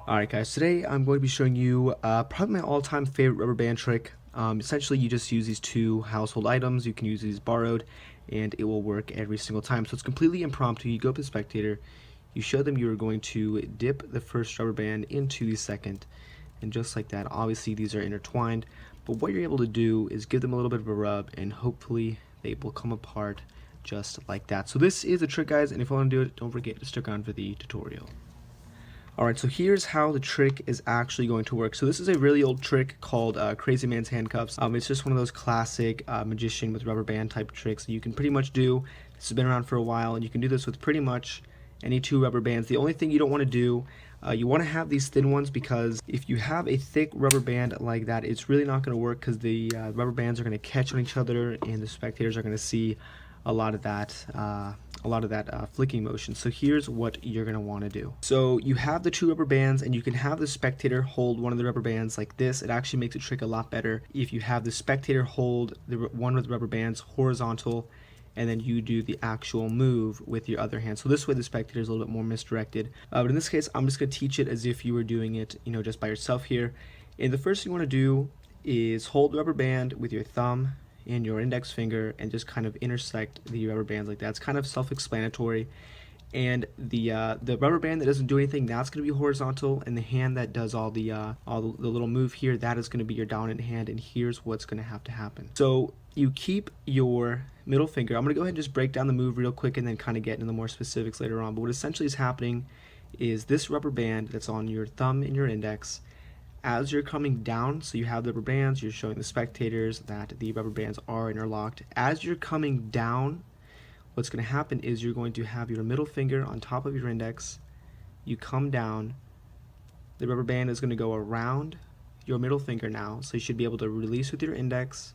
Alright guys, today I'm going to be showing you probably my all-time favorite rubber band trick. Essentially you just use these two household items. You can use these borrowed and it will work every single time. So it's completely impromptu. You go up to the spectator, you show them you are going to dip the first rubber band into the second, and just like that, obviously these are intertwined, but what you're able to do is give them a little bit of a rub and hopefully they will come apart just like that. So this is a trick guys, and if you want to do it, don't forget to stick around for the tutorial. Alright, so here's how the trick is actually going to work. So this is a really old trick called Crazy Man's Handcuffs. It's just one of those classic magician with rubber band type tricks that you can pretty much do. This has been around for a while, and you can do this with pretty much any two rubber bands. The only thing you don't want to do, you want to have these thin ones, because if you have a thick rubber band like that, it's really not going to work, because the rubber bands are going to catch on each other and the spectators are going to see a lot of that flicking motion. So here's what you're gonna want to do. So you have the two rubber bands, and you can have the spectator hold one of the rubber bands like this. It actually makes the trick a lot better if you have the spectator hold the one of the rubber bands horizontal, and then you do the actual move with your other hand. So this way the spectator is a little bit more misdirected. But in this case, I'm just gonna teach it as if you were doing it, just by yourself here. And the first thing you want to do is hold the rubber band with your thumb and your index finger and just kind of intersect the rubber bands like that. It's kind of self-explanatory. And the rubber band that doesn't do anything, that's going to be horizontal, and the hand that does all the little move here, that is going to be your dominant hand. And here's what's going to have to happen. So you keep your middle finger. I'm going to go ahead and just break down the move real quick and then kind of get into the more specifics later on. But what essentially is happening is this rubber band that's on your thumb and your index, as you're coming down, so you have the rubber bands, you're showing the spectators that the rubber bands are interlocked. As you're coming down, what's going to happen is you're going to have your middle finger on top of your index. You come down, the rubber band is going to go around your middle finger now, so you should be able to release with your index.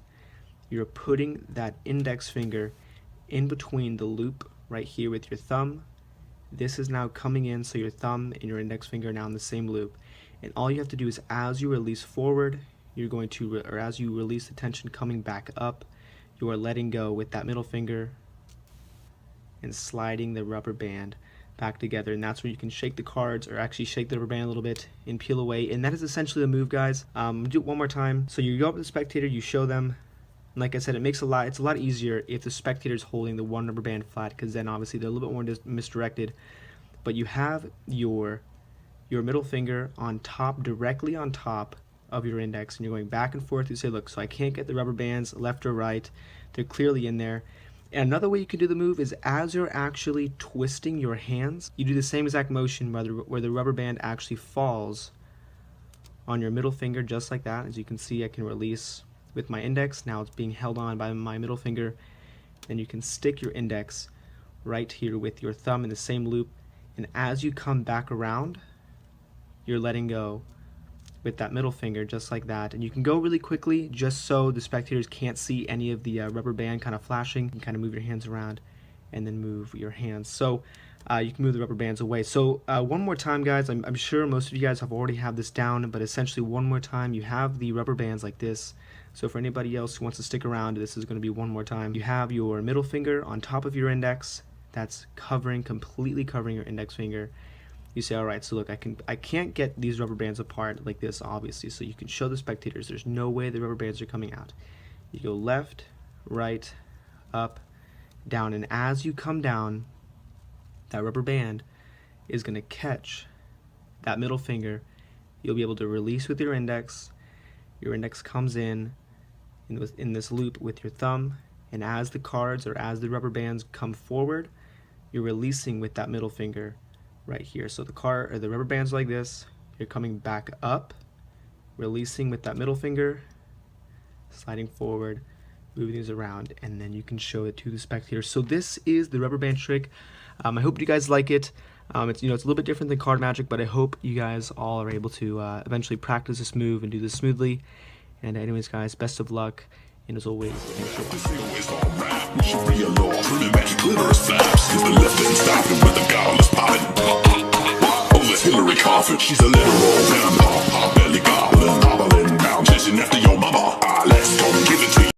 You're putting that index finger in between the loop right here with your thumb. This is now coming in, so your thumb and your index finger are now in the same loop. And all you have to do is, as you release forward, you're going to, or as you release the tension coming back up, you are letting go with that middle finger and sliding the rubber band back together. And that's where you can shake the cards, or actually shake the rubber band a little bit and peel away. And that is essentially the move, guys. Do it one more time. So you go up to the spectator, you show them. And like I said, it's a lot easier if the spectator's holding the one rubber band flat, because then obviously they're a little bit more misdirected. But you have your middle finger on top, directly on top of your index, and you're going back and forth. You say, look, so I can't get the rubber bands left or right, they're clearly in there. And another way you can do the move is, as you're actually twisting your hands, you do the same exact motion where the rubber band actually falls on your middle finger, just like that. As you can see, I can release with my index. Now it's being held on by my middle finger. Then you can stick your index right here with your thumb in the same loop, and as you come back around, you're letting go with that middle finger, just like that. And you can go really quickly, just so the spectators can't see any of the rubber band kind of flashing. You can kind of move your hands around and then move your hands, so you can move the rubber bands away. So one more time, guys. I'm sure most of you guys have already have this down, but essentially one more time, you have the rubber bands like this. So for anybody else who wants to stick around, this is going to be one more time. You have your middle finger on top of your index, that's completely covering your index finger. You say, all right, so look, I can't get these rubber bands apart like this, obviously, so you can show the spectators there's no way the rubber bands are coming out. You go left, right, up, down, and as you come down, that rubber band is going to catch that middle finger. You'll be able to release with your index. Your index comes in this loop with your thumb, and as the cards, or as the rubber bands come forward, you're releasing with that middle finger right here. So the rubber bands like this, you're coming back up, releasing with that middle finger, sliding forward, moving these around, and then you can show it to the spectators. So this is the rubber band trick. I hope you guys like it. It's a little bit different than card magic, but I hope you guys all are able to eventually practice this move and do this smoothly. And anyways, guys, best of luck, and as always, thanks for watching. She's a literal vampire, belly goblin, hobbling down, chasing after your mama. Let's go give it to you.